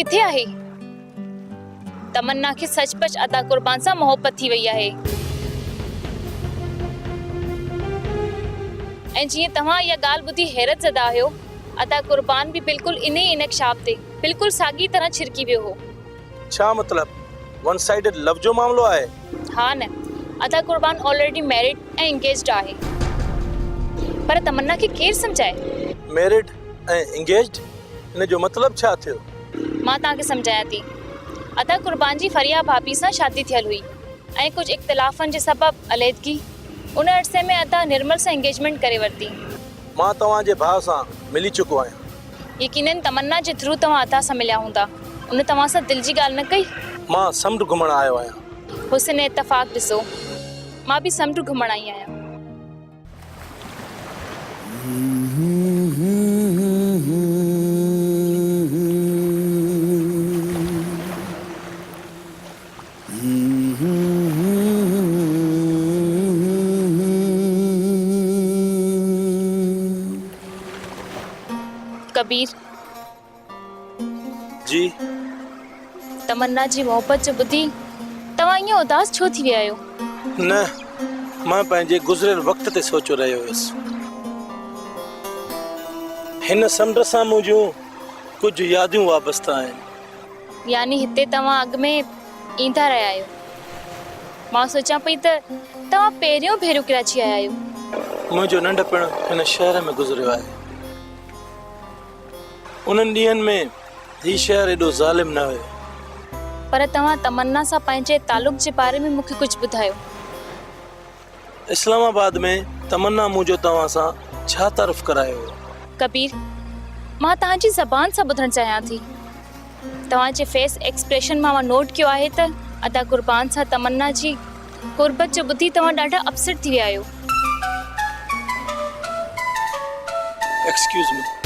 किथे आहे? तमन्ना खे सचपच अदा कुर्बान सां मोहब्बत थी वई आहे। ऐं जीअं तव्हां इहा ॻाल्हि ॿुधी हैरत ज़दा आहियो, अदा कुर्बान भी बिल्कुल इन इनकशाफ ते बिल्कुल साॻी तरह छिरकी वियो हो। छा मतलब वन साइडेड लव जो मामलो आहे? हाँ न, अदा कुर्बान ऑलरेडी मैरिड ऐं एंगेज्ड आहे। पर तमन्ना खे केरु समझाए? मैरिड ऐं एंगेज्ड इन जो मतलब छा थियो? मां तव्हांखे समझायां थी। अदा कुर्बान जी फरिया भाभी सां शादी थियल हुई ऐं कुछ इख्तिलाफ़नि जे सबब अलहदगी। उन अरसे में अदा निर्मल सां एंगेजमेंट करे वरिती। मां तव्हांजे भाउ सां मिली चुको आहियां। यकीनन तमन्ना जे थ्रू तव्हां अदा सां मिलिया हूंदा। उन तव्हां सां दिल जी ॻाल्हि न कई? मां समुंड घुमण आयो आहियां। हुस्न इत्तफ़ाक़ ॾिसो, मां भी समुंड घुमण आई आहियां। कबीर जी, तमन्ना जी मोहब्बत जो ॿुधी तव्हां ईअं उदास छो थी विया आहियो? न, मां पंहिंजे गुज़रियल वक़्त ते सोचो रहियो हुयुसि। हिन समुंड सां मुंहिंजूं कुझु यादियूं वाबस्ता आहिनि। यानी हिते तव्हां अॻु में ईंदा रहिया आहियो। मां सोचां पई त तव्हां पहिरियों भेरो कराची आया आहियो। मुंहिंजो नंढपण हिन शहर में गुज़रियो आहे। उन्हनि ॾींहंनि में हीउ शहर एॾो ज़ालिम न हुयो। पर तव्हां तमन्ना सां पंहिंजे तालुक़ जे बारे में मूंखे कुझु ॿुधायो। इस्लामाबाद में तमन्ना मुंहिंजो तव्हां सां छा तारुफ़ करायो हो? कबीर, मां तव्हांजी ज़बान सां ॿुधणु चाहियां थी। तव्हांजे फेस एक्सप्रेशन मां नोट कयो आहे त अदा कुर्बान सां तमन्ना जी कुर्बत जो ॿुधी तव्हां ॾाढा अपसेट थी विया आहियो। Excuse me.